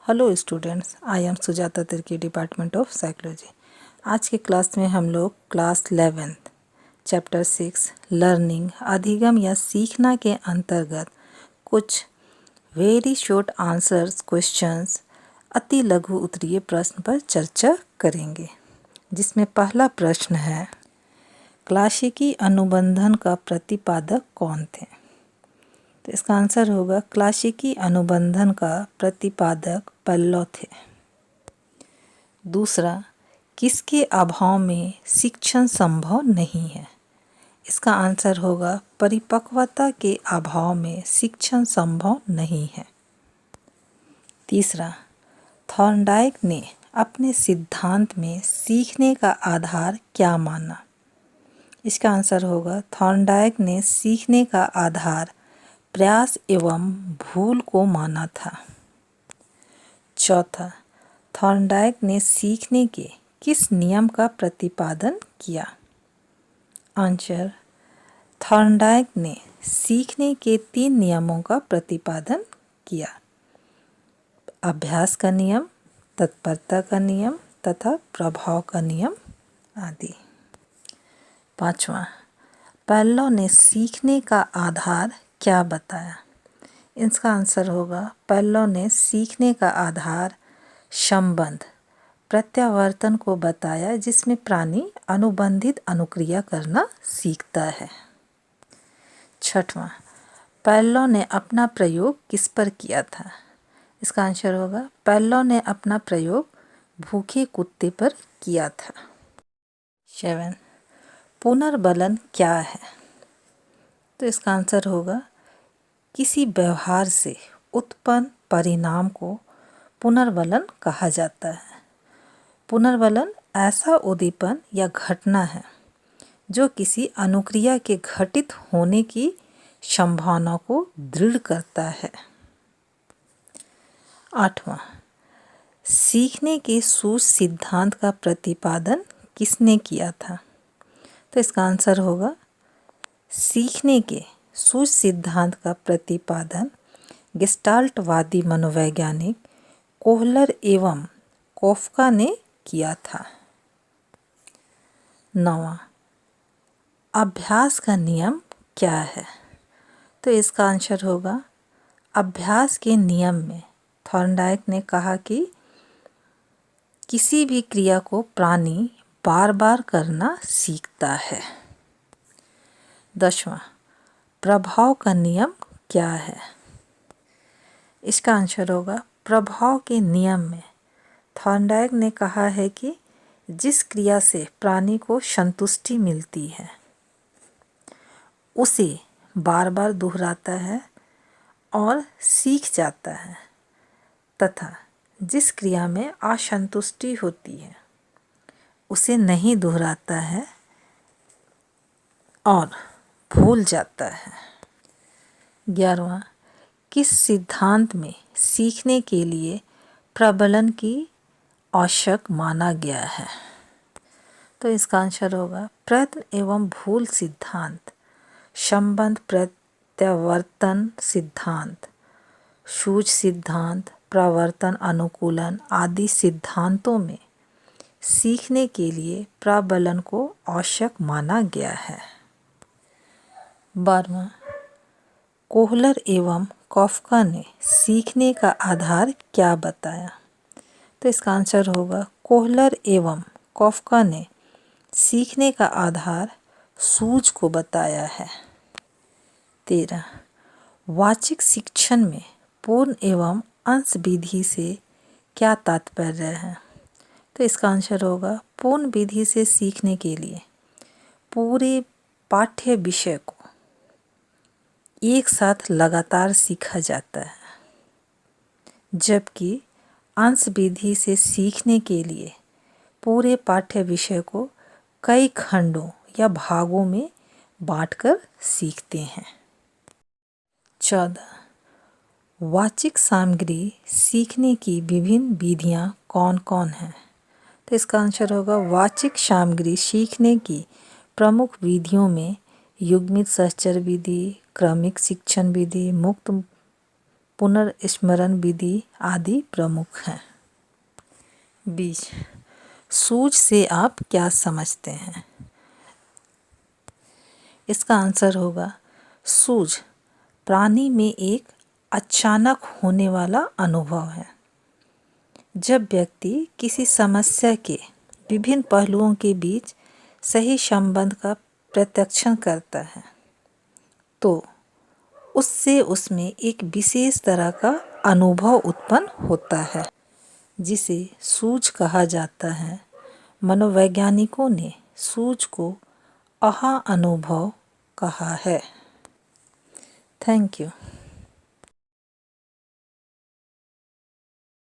Hello students, I am Sujata Tirkey, department of psychology. आज के class में हम लोग क्लास 11th चैप्टर 6 लर्निंग अधिगम या सीखना के अंतर्गत कुछ वेरी शॉर्ट आंसर्स क्वेश्चंस अति लघु उत्तरीय प्रश्न पर चर्चा करेंगे, जिसमें पहला प्रश्न है क्लासिकी अनुबंधन का प्रतिपादक कौन थे। तो इसका आंसर होगा क्लासिकी अनुबंधन का प्रतिपादक पेल्लो थे। दूसरा, किसके अभाव में शिक्षण संभव नहीं है। इसका आंसर होगा परिपक्वता के अभाव में शिक्षण संभव नहीं है। तीसरा, थॉर्नडाइक ने अपने सिद्धांत में सीखने का आधार क्या माना। इसका आंसर होगा थॉर्नडाइक ने सीखने का आधार प्रयास एवं भूल को माना था। चौथा, थॉर्नडाइक ने सीखने के किस नियम का प्रतिपादन किया। आंसर, थॉर्नडाइक ने सीखने के 3 नियमों का प्रतिपादन किया। अभ्यास का नियम, तत्परता का नियम तथा प्रभाव का नियम आदि। पांचवा, पेल्लो ने सीखने का आधार क्या बताया। इसका आंसर होगा पेल्लो ने सीखने का आधार संबंध प्रत्यावर्तन को बताया, जिसमें प्राणी अनुबंधित अनुक्रिया करना सीखता है। छठवां, पेल्लो ने अपना प्रयोग किस पर किया था। इसका आंसर होगा पेल्लो ने अपना प्रयोग भूखे कुत्ते पर किया था। 7, पुनर्बलन क्या है। तो इसका आंसर होगा किसी व्यवहार से उत्पन्न परिणाम को पुनर्बलन कहा जाता है। पुनर्बलन ऐसा उद्दीपन या घटना है जो किसी अनुक्रिया के घटित होने की संभावना को दृढ़ करता है। 8वां, सीखने के सूझ सिद्धांत का प्रतिपादन किसने किया था। तो इसका आंसर होगा सीखने के सूझ सिद्धांत का प्रतिपादन गेस्टाल्टवादी मनोवैज्ञानिक कोहलर एवं कोफ्का ने किया था। 9वां, अभ्यास का नियम क्या है। तो इसका आंसर होगा अभ्यास के नियम में थॉर्नडाइक ने कहा कि किसी भी क्रिया को प्राणी बार बार करना सीखता है। 10वां, प्रभाव का नियम क्या है। इसका आंसर होगा प्रभाव के नियम में थॉर्नडाइक ने कहा है कि जिस क्रिया से प्राणी को संतुष्टि मिलती है उसे बार बार दोहराता है और सीख जाता है, तथा जिस क्रिया में असंतुष्टि होती है उसे नहीं दोहराता है और भूल जाता है। 11वां, किस सिद्धांत में सीखने के लिए प्रबलन की आवश्यक माना गया है। तो इसका आंसर होगा प्रयत्न एवं भूल सिद्धांत, संबंध प्रत्यावर्तन सिद्धांत, सूझ सिद्धांत, प्रवर्तन अनुकूलन आदि सिद्धांतों में सीखने के लिए प्रबलन को आवश्यक माना गया है। 12वां, कोहलर एवं कोफ्का ने सीखने का आधार क्या बताया। तो इसका आंसर होगा कोहलर एवं कोफ्का ने सीखने का आधार सूझ को बताया है। 13, वाचिक शिक्षण में पूर्ण एवं अंश विधि से क्या तात्पर्य है। तो इसका आंसर होगा पूर्ण विधि से सीखने के लिए पूरे पाठ्य विषय को एक साथ लगातार सीखा जाता है, जबकि अंश विधि से सीखने के लिए पूरे पाठ्य विषय को कई खंडों या भागों में बांटकर सीखते हैं। 14, वाचिक सामग्री सीखने की विभिन्न विधियां कौन कौन हैं। तो इसका आंसर होगा वाचिक सामग्री सीखने की प्रमुख विधियों में युग्मित सहचर विधि, क्रमिक शिक्षण विधि, मुक्त पुनर्स्मरण विधि आदि प्रमुख हैं। 20 सूझ से आप क्या समझते हैं? इसका आंसर होगा सूझ प्राणी में एक अचानक होने वाला अनुभव है। जब व्यक्ति किसी समस्या के विभिन्न पहलुओं के बीच सही संबंध का प्रत्यक्षण करता है तो उससे उसमें एक विशेष तरह का अनुभव उत्पन्न होता है, जिसे सूझ कहा जाता है। मनोवैज्ञानिकों ने सूझ को आहा अनुभव कहा है। Thank you.